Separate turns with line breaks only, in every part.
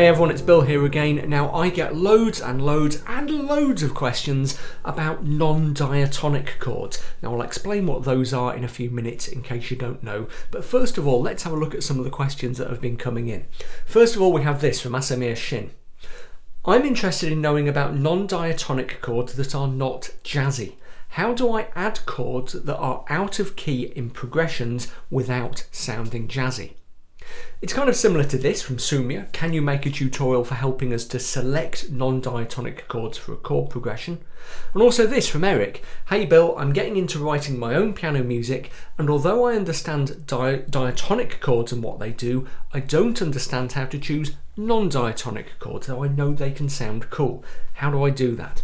everyone, it's Bill here again. Now I get loads and loads and loads of questions about non-diatonic chords. Now I'll explain what those are in a few minutes in case you don't know. But first of all, let's have a look at some of the questions that have been coming in. First of all, we have this from Asamir Shin. I'm interested in knowing about non-diatonic chords that are not jazzy. How do I add chords that are out of key in progressions without sounding jazzy? It's kind of similar to this from Sumia. Can you make a tutorial for helping us to select non-diatonic chords for a chord progression? And also this from Eric. Hey Bill, I'm getting into writing my own piano music, and although I understand diatonic chords and what they do, I don't understand how to choose non-diatonic chords, though I know they can sound cool. How do I do that?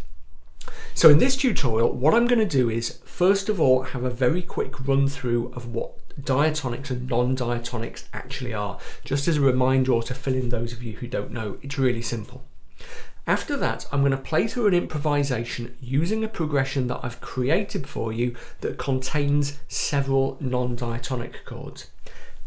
So in this tutorial, what I'm going to do is, first of all, have a very quick run through of what diatonics and non-diatonics actually are, just as a reminder or to fill in those of you who don't know. It's really simple. After that, I'm going to play through an improvisation using a progression that I've created for you that contains several non-diatonic chords.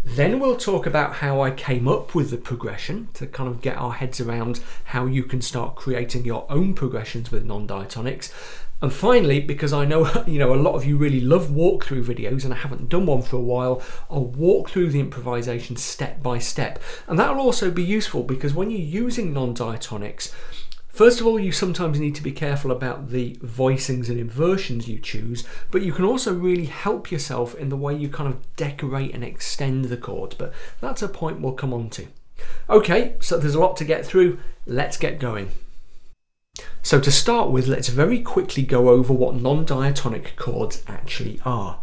Then we'll talk about how I came up with the progression to kind of get our heads around how you can start creating your own progressions with non-diatonics. And finally, because I know a lot of you really love walkthrough videos and I haven't done one for a while, I'll walk through the improvisation step by step. And that'll also be useful because when you're using non-diatonics, first of all, you sometimes need to be careful about the voicings and inversions you choose, but you can also really help yourself in the way you kind of decorate and extend the chords, but that's a point we'll come on to. Okay, so there's a lot to get through. Let's get going. So to start with, let's very quickly go over what non-diatonic chords actually are.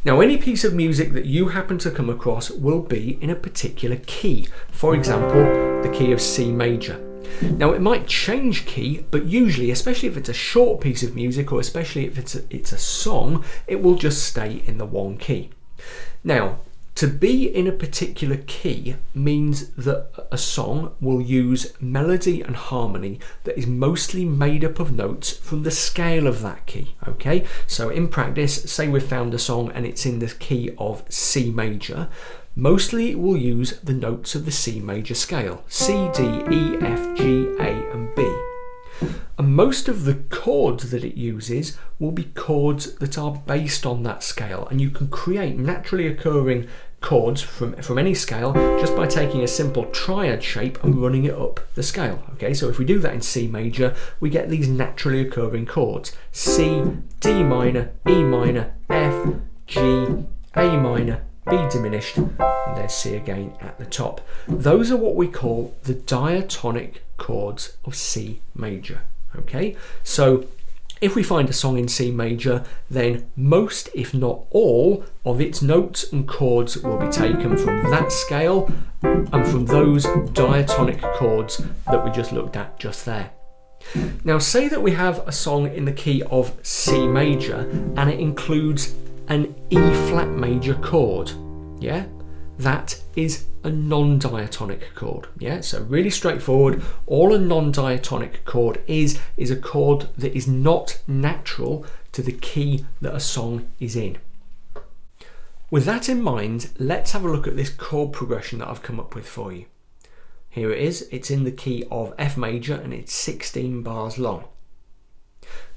Now, any piece of music that you happen to come across will be in a particular key. For example, the key of C major. Now, it might change key, but usually, especially if it's a short piece of music or especially if it's a song, it will just stay in the one key. Now, to be in a particular key means that a song will use melody and harmony that is mostly made up of notes from the scale of that key, okay? So in practice, say we've found a song and it's in the key of C major, mostly it will use the notes of the C major scale, C, D, E, F, G, A and B. And most of the chords that it uses will be chords that are based on that scale, and you can create naturally occurring chords from any scale just by taking a simple triad shape and running it up the scale. Okay, so if we do that in C major, we get these naturally occurring chords: C, D minor, E minor, F, G, A minor, B diminished, and there's C again at the top. Those are what we call the diatonic chords of C major. Okay, so if we find a song in C major, then most, if not all, of its notes and chords will be taken from that scale and from those diatonic chords that we just looked at just there. Now, say that we have a song in the key of C major and it includes an E flat major chord. Yeah, that is a non-diatonic chord. Yeah, so really straightforward. All a non-diatonic chord is a chord that is not natural to the key that a song is in. With that in mind, let's have a look at this chord progression that I've come up with for you. Here it is. It's in the key of F major and it's 16 bars long.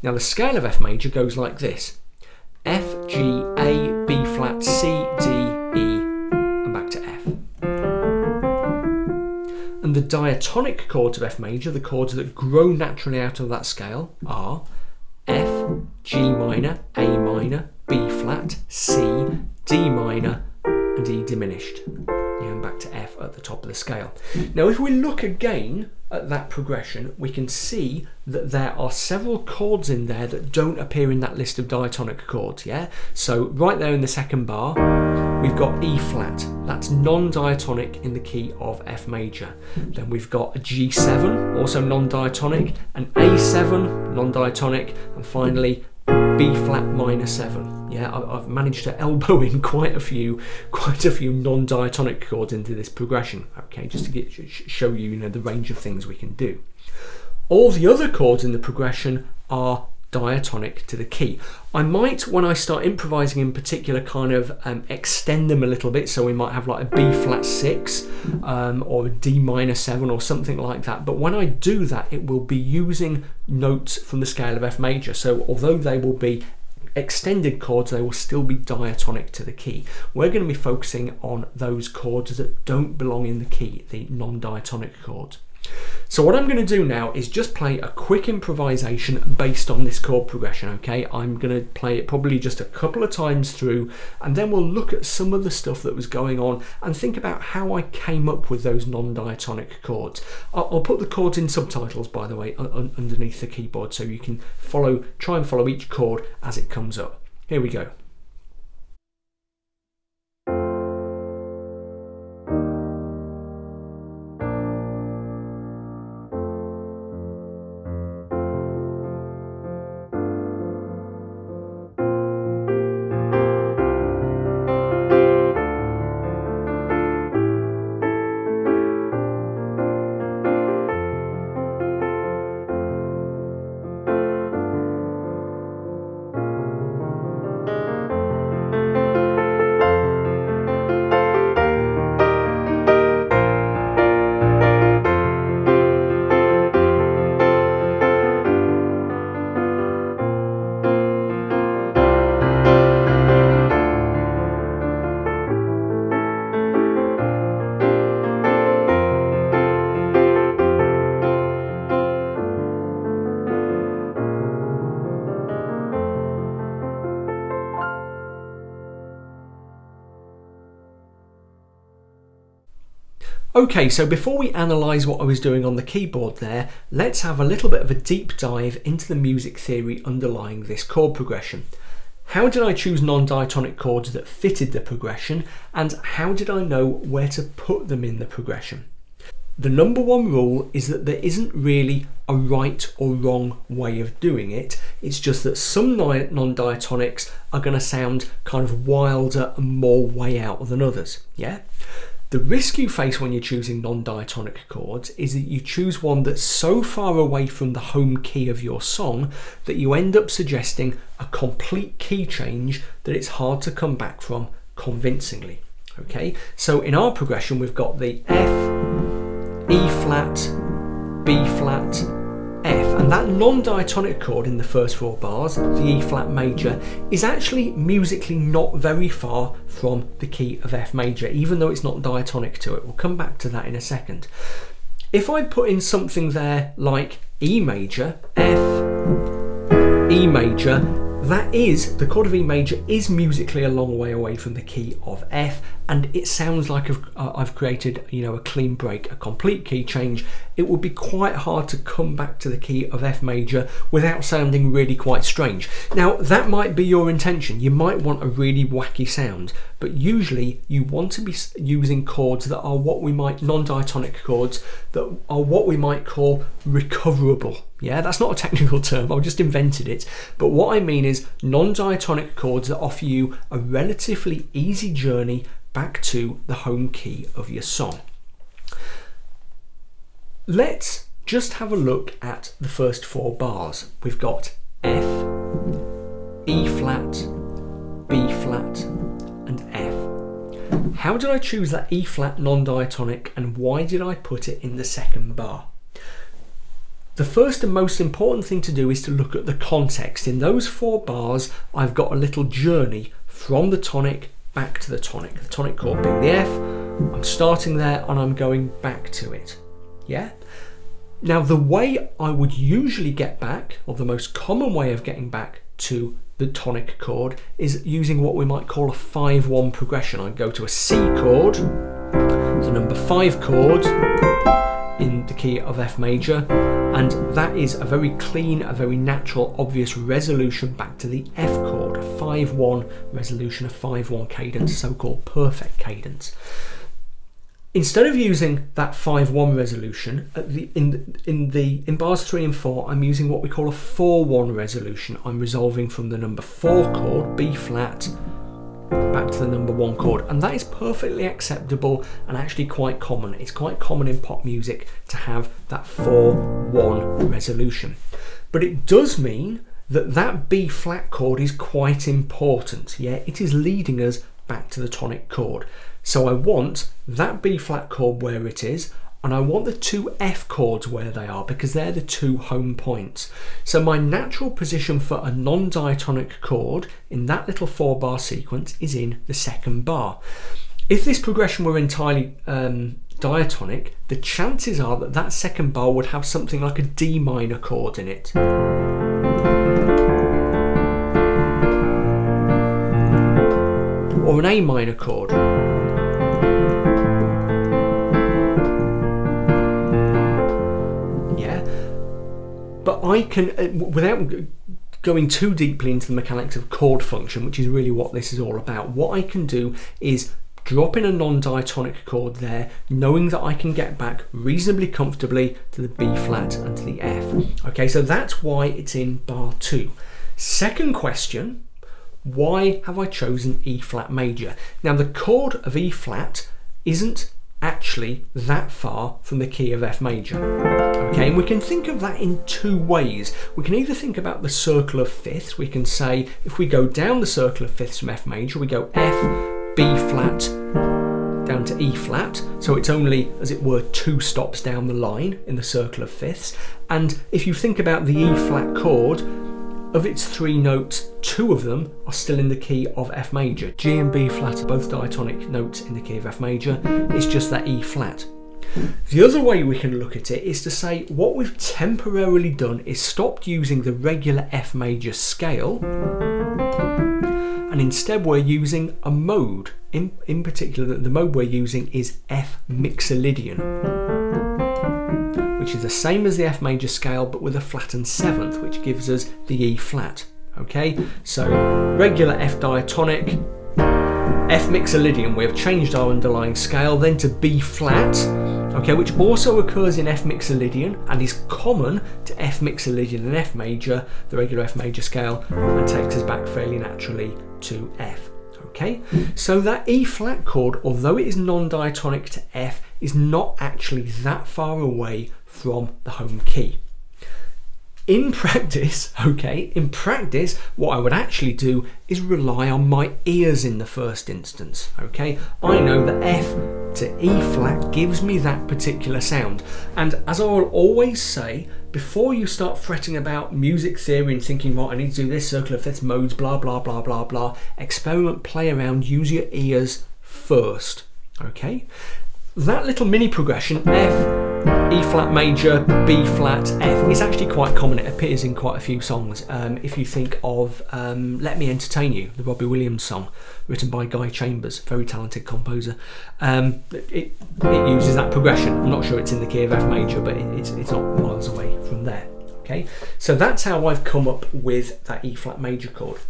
Now the scale of F major goes like this: F, G, A, B flat, C, D, E, and back to F. And the diatonic chords of F major, the chords that grow naturally out of that scale, are F, G minor, A minor, B flat, C, D minor, and E diminished. Yeah, and back to F at the top of the scale. Now, if we look again at that progression, we can see that there are several chords in there that don't appear in that list of diatonic chords. Yeah, so right there in the second bar, we've got E flat. That's non-diatonic in the key of F major. Then we've got a G7, also non-diatonic, an A7, non-diatonic, and finally B flat minor 7. Yeah, I've managed to elbow in quite a few non-diatonic chords into this progression. Okay, just to show you, the range of things we can do. All the other chords in the progression are diatonic to the key. I might, when I start improvising in particular, kind of extend them a little bit, so we might have like a B flat 6 or a D minor 7 or something like that, but when I do that it will be using notes from the scale of F major, so although they will be extended chords, they will still be diatonic to the key. We're going to be focusing on those chords that don't belong in the key, the non-diatonic chords. So what I'm going to do now is just play a quick improvisation based on this chord progression, okay? I'm going to play it probably just a couple of times through, and then we'll look at some of the stuff that was going on and think about how I came up with those non-diatonic chords. I'll put the chords in subtitles, by the way, underneath the keyboard, so you can try and follow each chord as it comes up. Here we go. Okay, so before we analyse what I was doing on the keyboard there, let's have a little bit of a deep dive into the music theory underlying this chord progression. How did I choose non-diatonic chords that fitted the progression, and how did I know where to put them in the progression? The number one rule is that there isn't really a right or wrong way of doing it. It's just that some non-diatonics are going to sound kind of wilder and more way out than others, yeah? The risk you face when you're choosing non-diatonic chords is that you choose one that's so far away from the home key of your song that you end up suggesting a complete key change that it's hard to come back from convincingly. Okay, so in our progression we've got the F, E flat, B flat, F, and that non-diatonic chord in the first 4 bars, the E flat major, is actually musically not very far from the key of F major, even though it's not diatonic to it. We'll come back to that in a second. If I put in something there like E major, F, E major, the chord of E major is musically a long way away from the key of F, and it sounds like I've created, you know, a clean break, a complete key change. It would be quite hard to come back to the key of F major without sounding really quite strange. Now, that might be your intention. You might want a really wacky sound, but usually you want to be using chords that are what we might, non-diatonic chords, that are what we might call recoverable. Yeah, that's not a technical term, I just invented it. But what I mean is non-diatonic chords that offer you a relatively easy journey back to the home key of your song. Let's just have a look at the first 4 bars. We've got F, E flat, B flat, and F. How did I choose that E flat non-diatonic, and why did I put it in the second bar? The first and most important thing to do is to look at the context. In those 4 bars, I've got a little journey from the tonic back to the tonic chord being the F. I'm starting there and I'm going back to it. Yeah? Now, the way I would usually get back, or the most common way of getting back to the tonic chord, is using what we might call a 5-1 progression. I go to a C chord, the number 5 chord in the key of F major, and that is a very clean, a very natural, obvious resolution back to the F chord, a 5-1 resolution, a 5-1 cadence, so-called perfect cadence. Instead of using that 5-1 resolution, in bars 3 and 4, I'm using what we call a 4-1 resolution. I'm resolving from the number 4 chord, B flat, back to the number 1 chord, and that is perfectly acceptable and actually quite common. It's quite common in pop music to have that 4-1 resolution. But it does mean that B flat chord is quite important. Yeah, it is leading us back to the tonic chord. So I want that B flat chord where it is, and I want the two F chords where they are, because they're the two home points. So my natural position for a non-diatonic chord in that little 4-bar sequence is in the second bar. If this progression were entirely diatonic, the chances are that that second bar would have something like a D minor chord in it. Or an A minor chord. But I can, without going too deeply into the mechanics of chord function, which is really what this is all about, what I can do is drop in a non-diatonic chord there, knowing that I can get back reasonably comfortably to the B flat and to the F. Okay, so that's why it's in bar 2. Second question, why have I chosen E flat major? Now the chord of E flat isn't actually that far from the key of F major. Okay, and we can think of that in two ways. We can either think about the circle of fifths. We can say, if we go down the circle of fifths from F major, we go F, B flat, down to E flat. So it's only, as it were, 2 stops down the line in the circle of fifths. And if you think about the E flat chord, of its 3 notes, 2 of them are still in the key of F major. G and B flat are both diatonic notes in the key of F major. It's just that E flat. The other way we can look at it is to say what we've temporarily done is stopped using the regular F major scale, and instead we're using a mode. In particular, the mode we're using is F mixolydian, which is the same as the F major scale but with a flattened 7th, which gives us the E flat. Okay, so regular F diatonic, F mixolydian, we have changed our underlying scale then to B flat, okay, which also occurs in F mixolydian and is common to F mixolydian and F major, the regular F major scale, and takes us back fairly naturally to F. Okay, so that E flat chord, although it is non-diatonic to F, is not actually that far away from the home key. In practice, okay, in practice, what I would actually do is rely on my ears in the first instance, okay? I know that F to E flat gives me that particular sound. And as I will always say, before you start fretting about music theory and thinking, right, I need to do this, circle of fifths, modes, blah, blah, blah, blah, blah, experiment, play around, use your ears first, okay? That little mini progression, F, E flat major, B flat, F, is actually quite common. It appears in quite a few songs. If you think of Let Me Entertain You, the Robbie Williams song, written by Guy Chambers, very talented composer, it uses that progression. I'm not sure it's in the key of F major, but it's not miles away from there. Okay, so that's how I've come up with that E flat major chord.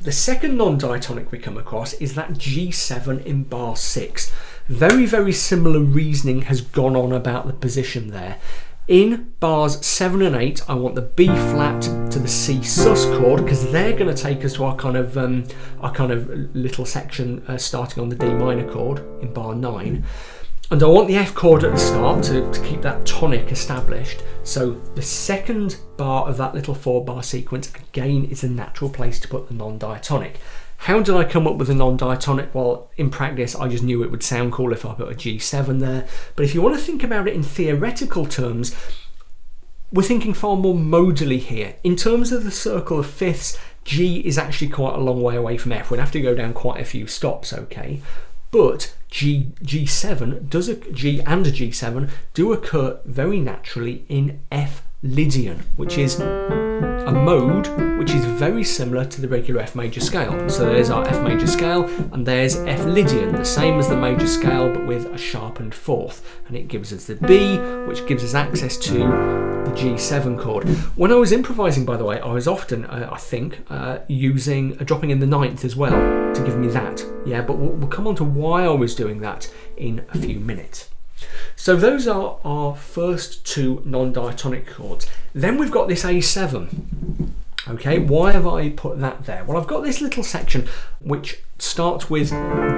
The second non-diatonic we come across is that G7 in bar 6. Very, very similar reasoning has gone on about the position there. In bars 7 and 8, I want the B flat to the C sus chord, because they're going to take us to our kind of little section starting on the D minor chord in bar 9. And I want the F chord at the start to keep that tonic established. So the second bar of that little 4-bar sequence, again, is a natural place to put the non-diatonic. How did I come up with a non-diatonic? Well, in practice, I just knew it would sound cool if I put a G7 there. But if you want to think about it in theoretical terms, we're thinking far more modally here. In terms of the circle of fifths, G is actually quite a long way away from F. We'd have to go down quite a few stops, okay? But G7 does a G and a G7 do occur very naturally in F Lydian, which is a mode which is very similar to the regular F major scale. So there's our F major scale, and there's F Lydian, the same as the major scale but with a sharpened 4th, and it gives us the B, which gives us access to the G7 chord. When I was improvising, by the way, I was often, I think, dropping in the 9th as well to give me that. Yeah, but we'll come on to why I was doing that in a few minutes. So those are our first 2 non-diatonic chords. Then we've got this A7. Okay, why have I put that there? Well, I've got this little section which starts with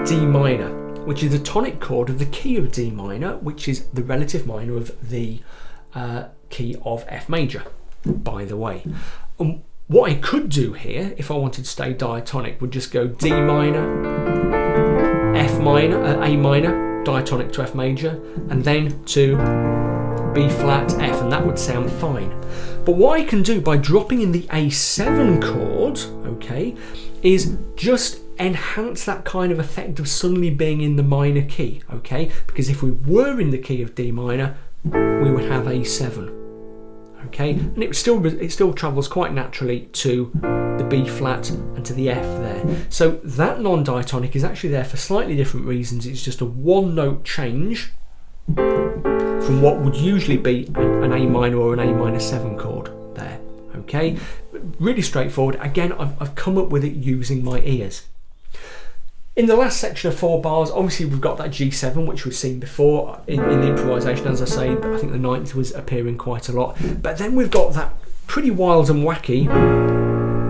D minor, which is the tonic chord of the key of D minor, which is the relative minor of the key of F major, by the way. What I could do here, if I wanted to stay diatonic, would just go D minor, F minor, A minor, diatonic to F major, and then to B flat, F, and that would sound fine. But what I can do by dropping in the A7 chord, okay, is just enhance that kind of effect of suddenly being in the minor key, okay? Because if we were in the key of D minor, we would have A7, okay? And it still travels quite naturally to the B flat and to the F there. So that non-diatonic is actually there for slightly different reasons. It's just a one note change from what would usually be an A minor or an A minor 7 chord there, okay? Really straightforward. Again, I've come up with it using my ears. In the last section of 4 bars, obviously we've got that G7, which we've seen before in the improvisation, as I say. I think the 9th was appearing quite a lot. But then we've got that pretty wild and wacky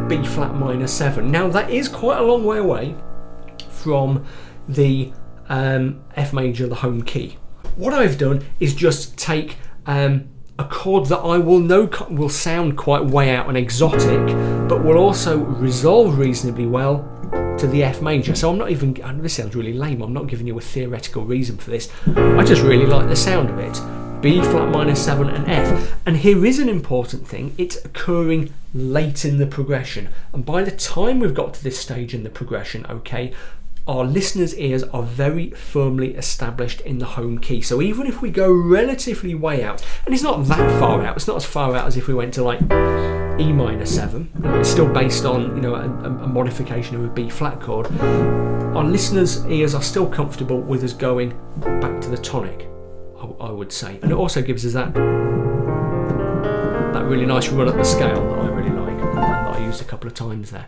B flat minor 7. Now that is quite a long way away from the F major, the home key. What I've done is just take a chord that I will know will sound quite way out and exotic, but will also resolve reasonably well to the F major. So I'm not even, I know this sounds really lame, I'm not giving you a theoretical reason for this, I just really like the sound of it. B flat minor 7 and F. And here is an important thing, it's occurring late in the progression. And by the time we've got to this stage in the progression, okay, our listeners' ears are very firmly established in the home key. So even if we go relatively way out, and it's not that far out, it's not as far out as if we went to like E minor 7, it's still based on, you know, a modification of a B flat chord, our listeners' ears are still comfortable with us going back to the tonic, I would say. And it also gives us that really nice run up the scale that I really like, and that I used a couple of times there.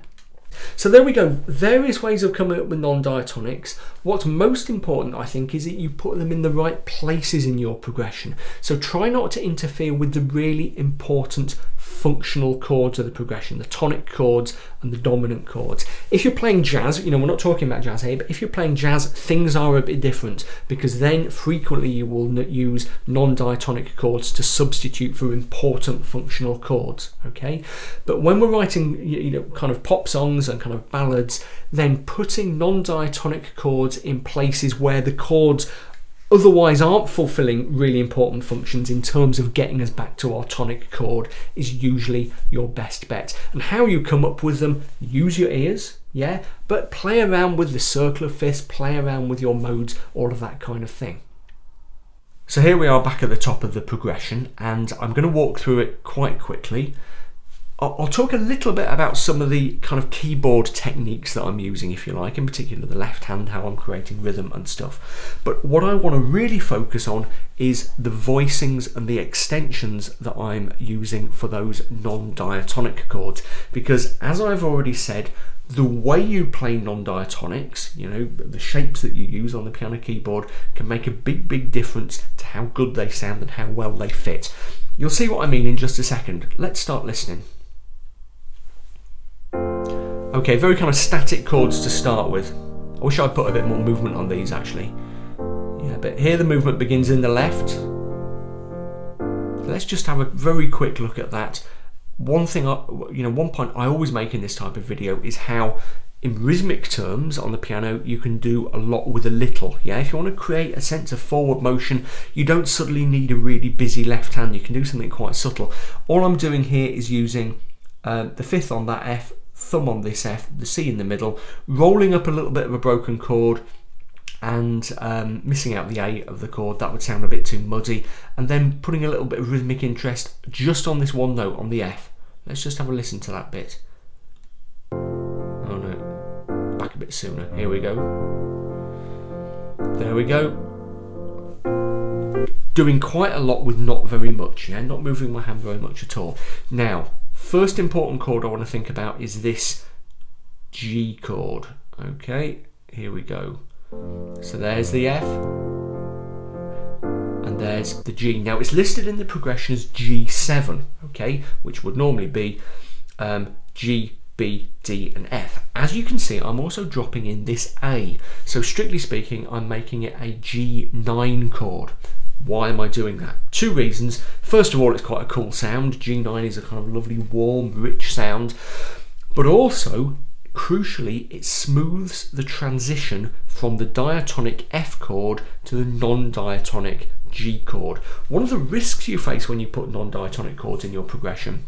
So there we go, various ways of coming up with non-diatonics. What's most important, I think, is that you put them in the right places in your progression. So try not to interfere with the really important functional chords of the progression, the tonic chords and the dominant chords. If you're playing jazz, you know, we're not talking about jazz here, but if you're playing jazz, things are a bit different, because then frequently you will use non-diatonic chords to substitute for important functional chords, okay? But when we're writing, you know, kind of pop songs and kind of ballads, then putting non-diatonic chords in places where the chords otherwise aren't fulfilling really important functions in terms of getting us back to our tonic chord is usually your best bet. And how you come up with them, use your ears, yeah, but play around with the circle of fifths, play around with your modes, all of that kind of thing. So here we are back at the top of the progression, and I'm going to walk through it quite quickly. I'll talk a little bit about some of the kind of keyboard techniques that I'm using, if you like, in particular the left hand, how I'm creating rhythm and stuff. But what I want to really focus on is the voicings and the extensions that I'm using for those non-diatonic chords. Because as I've already said, the way you play non-diatonics, you know, the shapes that you use on the piano keyboard can make a big difference to how good they sound and how well they fit. You'll see what I mean in just a second. Let's start listening. Okay, very kind of static chords to start with. I wish I'd put a bit more movement on these actually. Yeah, but here the movement begins in the left. Let's just have a very quick look at that. One thing, one point I always make in this type of video is how in rhythmic terms on the piano you can do a lot with a little. Yeah, if you want to create a sense of forward motion, you don't suddenly need a really busy left hand, you can do something quite subtle. All I'm doing here is using the fifth on that F, thumb on this F, the C in the middle, rolling up a little bit of a broken chord and missing out the A of the chord, that would sound a bit too muddy, and then putting a little bit of rhythmic interest just on this one note on the F. Let's just have a listen to that bit. Oh no, back a bit sooner, here we go. There we go. Doing quite a lot with not very much, yeah, not moving my hand very much at all. Now, first important chord I want to think about is this G chord. Okay, here we go. So there's the F, and there's the G. Now it's listed in the progression as G7, okay, which would normally be G, B, D and F. As you can see, I'm also dropping in this A. So strictly speaking, I'm making it a G9 chord. Why am I doing that? Two reasons. First of all, it's quite a cool sound. G9 is a kind of lovely, warm, rich sound. But also, crucially, it smooths the transition from the diatonic F chord to the non-diatonic G chord. One of the risks you face when you put non-diatonic chords in your progression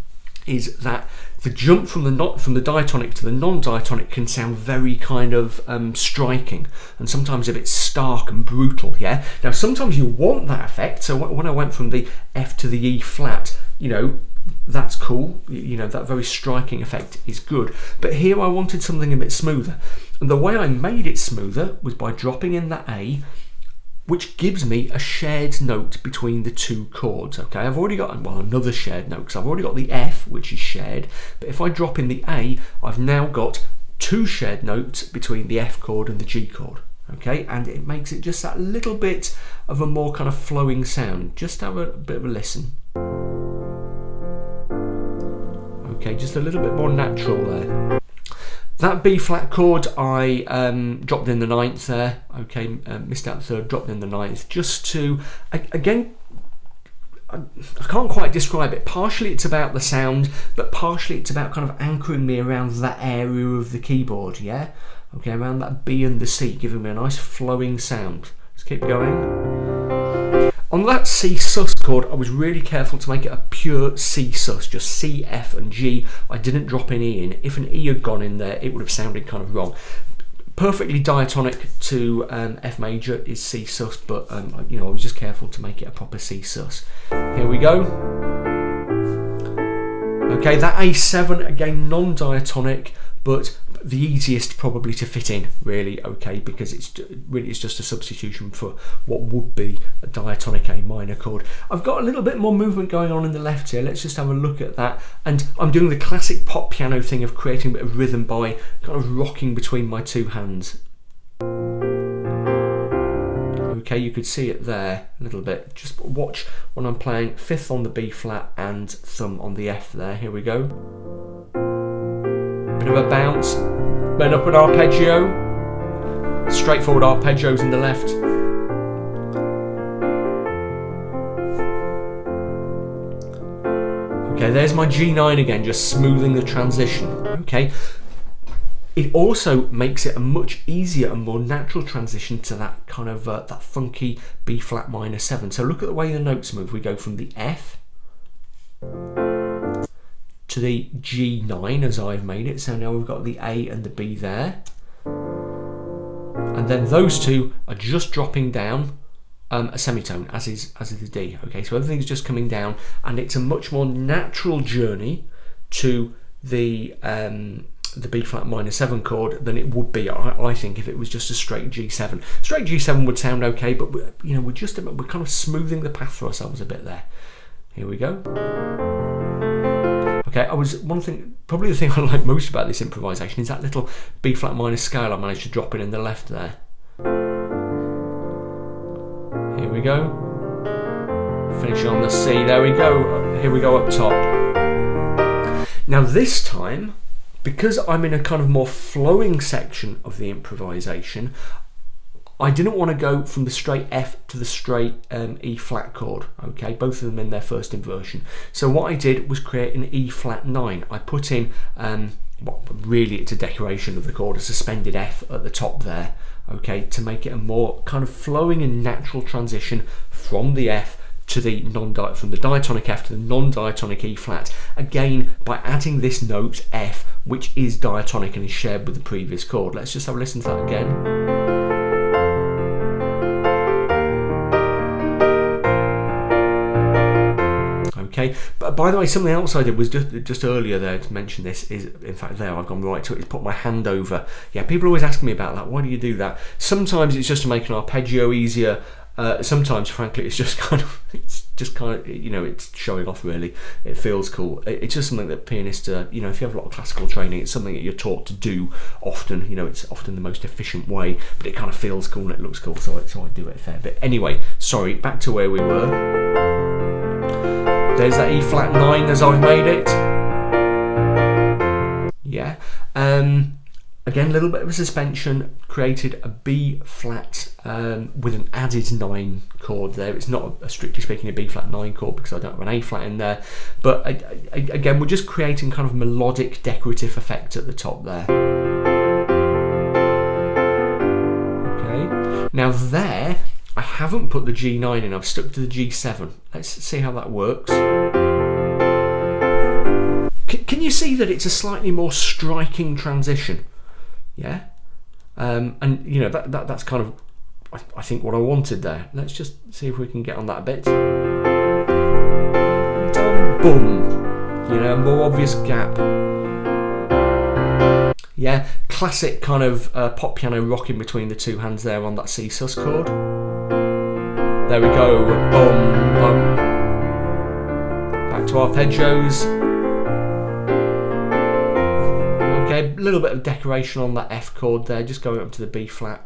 is that the jump from the diatonic to the non-diatonic can sound very kind of striking and sometimes a bit stark and brutal. Yeah. Now sometimes you want that effect. So when I went from the F to the E flat, you know, that's cool. You know, that very striking effect is good. But here I wanted something a bit smoother, and the way I made it smoother was by dropping in that A, which gives me a shared note between the two chords. Okay, I've already got, well, another shared note because I've already got the F, which is shared, but if I drop in the A, I've now got two shared notes between the F chord and the G chord. Okay, and it makes it just that little bit of a more kind of flowing sound. Just have a bit of a listen. Okay, just a little bit more natural there. That B flat chord I dropped in the 9th there. Okay, missed out the third, dropped in the 9th, just to, again, I can't quite describe it. Partially it's about the sound, but partially it's about kind of anchoring me around that area of the keyboard, yeah? Okay, around that B and the C, giving me a nice flowing sound. Let's keep going. On that C sus chord, I was really careful to make it a pure C sus, just C, F and G. I didn't drop an E in. If an E had gone in there, it would have sounded kind of wrong. Perfectly diatonic to F major is C sus, but you know, I was just careful to make it a proper C sus. Here we go. Okay, that A7, again, non-diatonic, but the easiest probably to fit in, really, okay, because it's just a substitution for what would be a diatonic A minor chord. I've got a little bit more movement going on in the left here. Let's just have a look at that. And I'm doing the classic pop piano thing of creating a bit of rhythm by kind of rocking between my two hands. Okay, you could see it there a little bit. Just watch when I'm playing 5th on the B flat and thumb on the F there. Here we go. Bit of a bounce, then up an arpeggio, straightforward arpeggios in the left. Okay, there's my G9 again, just smoothing the transition, okay. It also makes it a much easier and more natural transition to that kind of, that funky B flat minor 7. So look at the way the notes move. We go from the F to the G9 as I've made it. So now we've got the A and the B there. And then those two are just dropping down a semitone, as is the D. Okay, so everything's just coming down, and it's a much more natural journey to the B flat minor 7 chord than it would be, I think, if it was just a straight G7. Straight G7 would sound okay, but we're kind of smoothing the path for ourselves a bit there. Here we go. Okay, probably the thing I like most about this improvisation is that little B flat minor scale I managed to drop in the left there. Here we go. Finish on the C, there we go. Here we go up top. Now this time, because I'm in a kind of more flowing section of the improvisation, I didn't want to go from the straight F to the straight E flat chord, okay, both of them in their first inversion. So what I did was create an E flat 9. I put in, well, really it's a decoration of the chord, a suspended F at the top there, okay, to make it a more kind of flowing and natural transition from the F to the from the diatonic F to the non-diatonic E flat, again by adding this note F, which is diatonic and is shared with the previous chord. Let's just have a listen to that again. Okay, but by the way, something else I did was just earlier there to mention this is, in fact, there I've gone right to it, is put my hand over. Yeah, people always ask me about that. Why do you do that? Sometimes it's just to make an arpeggio easier. Sometimes, frankly, it's just kind of, you know, it's showing off really. It feels cool. It's just something that pianists, you know, if you have a lot of classical training, it's something that you're taught to do often. You know, it's often the most efficient way, but it kind of feels cool and it looks cool, so I do it a fair bit. Anyway, sorry, back to where we were. There's that E flat 9 as I've made it. Yeah. Again, a little bit of a suspension, created a B flat with an added 9 chord there. It's not, strictly speaking, a B flat 9 chord because I don't have an A flat in there. But again, we're just creating kind of melodic decorative effect at the top there. Okay. Now there, I haven't put the G9 in, I've stuck to the G7. Let's see how that works. Can you see that it's a slightly more striking transition? Yeah, and you know that's kind of I think what I wanted there. Let's just see if we can get on that a bit. Boom, you know, more obvious gap. Yeah, classic kind of pop piano rocking between the two hands there on that C sus chord. There we go. Boom, boom. Back to arpeggios. Okay, a little bit of decoration on that F chord there, just going up to the B flat.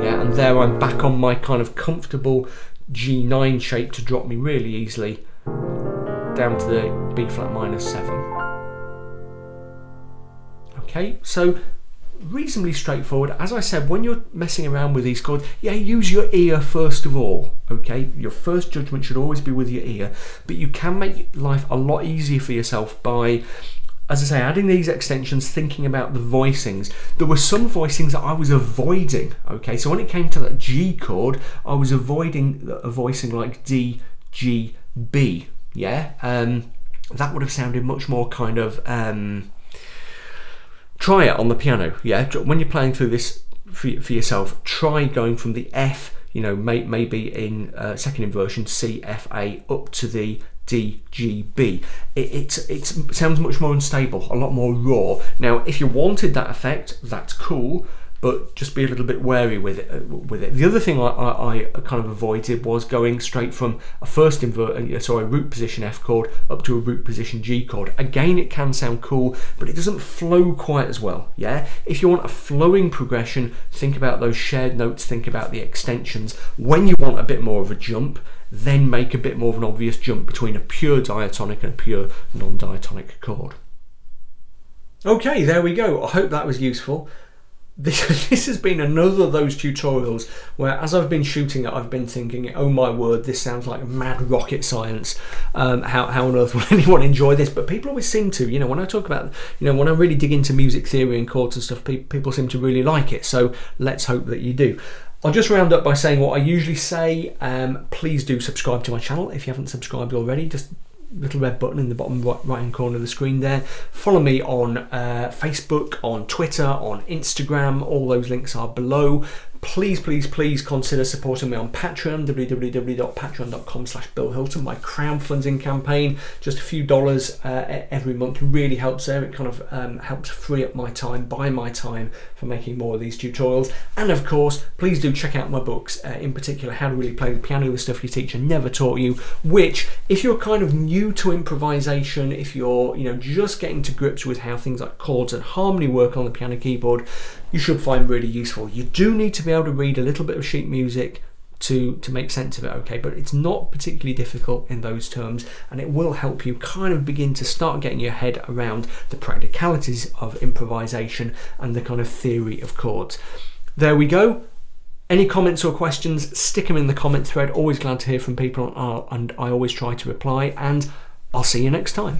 Yeah, and there I'm back on my kind of comfortable G9 shape to drop me really easily down to the B flat minor 7. Okay, so reasonably straightforward. As I said, when you're messing around with these chords, yeah, use your ear first of all. Okay, your first judgment should always be with your ear, but you can make life a lot easier for yourself by, as I say, adding these extensions, thinking about the voicings. There were some voicings that I was avoiding. Okay, so when it came to that G chord, I was avoiding a voicing like D, G, B. Yeah, that would have sounded much more kind of try it on the piano. Yeah, when you're playing through this for yourself, try going from the F, you know, maybe in second inversion C, F, A, up to the D, G, B. It sounds much more unstable, a lot more raw. Now, if you wanted that effect, that's cool, but just be a little bit wary with it. The other thing I kind of avoided was going straight from a root position F chord up to a root position G chord. Again, it can sound cool, but it doesn't flow quite as well. Yeah, if you want a flowing progression, think about those shared notes, think about the extensions. When you want a bit more of a jump, then make a bit more of an obvious jump between a pure diatonic and a pure non-diatonic chord. Okay, there we go. I hope that was useful. This has been another of those tutorials where, as I've been shooting it, I've been thinking, oh my word, this sounds like mad rocket science. How on earth will anyone enjoy this? But people always seem to, you know, when I talk about, you know, when I really dig into music theory and chords and stuff, people seem to really like it. So let's hope that you do. I'll just round up by saying what I usually say. Please do subscribe to my channel if you haven't subscribed already. Just little red button in the bottom right hand corner of the screen there. Follow me on Facebook, on Twitter, on Instagram. All those links are below. Please consider supporting me on Patreon, www.patreon.com/BillHilton, my crowdfunding campaign. Just a few dollars every month really helps there. It kind of helps free up my time, buy my time for making more of these tutorials. And of course, please do check out my books, in particular, How to Really Play the Piano with Stuff Your Teacher Never Taught You, which, if you're kind of new to improvisation, if you're, you know, just getting to grips with how things like chords and harmony work on the piano keyboard, you should find really useful. You do need to be able to read a little bit of sheet music to make sense of it, okay, but it's not particularly difficult in those terms, and it will help you kind of begin to start getting your head around the practicalities of improvisation and the kind of theory of chords. There we go. Any comments or questions, stick them in the comment thread. Always glad to hear from people, and I always try to reply, and I'll see you next time.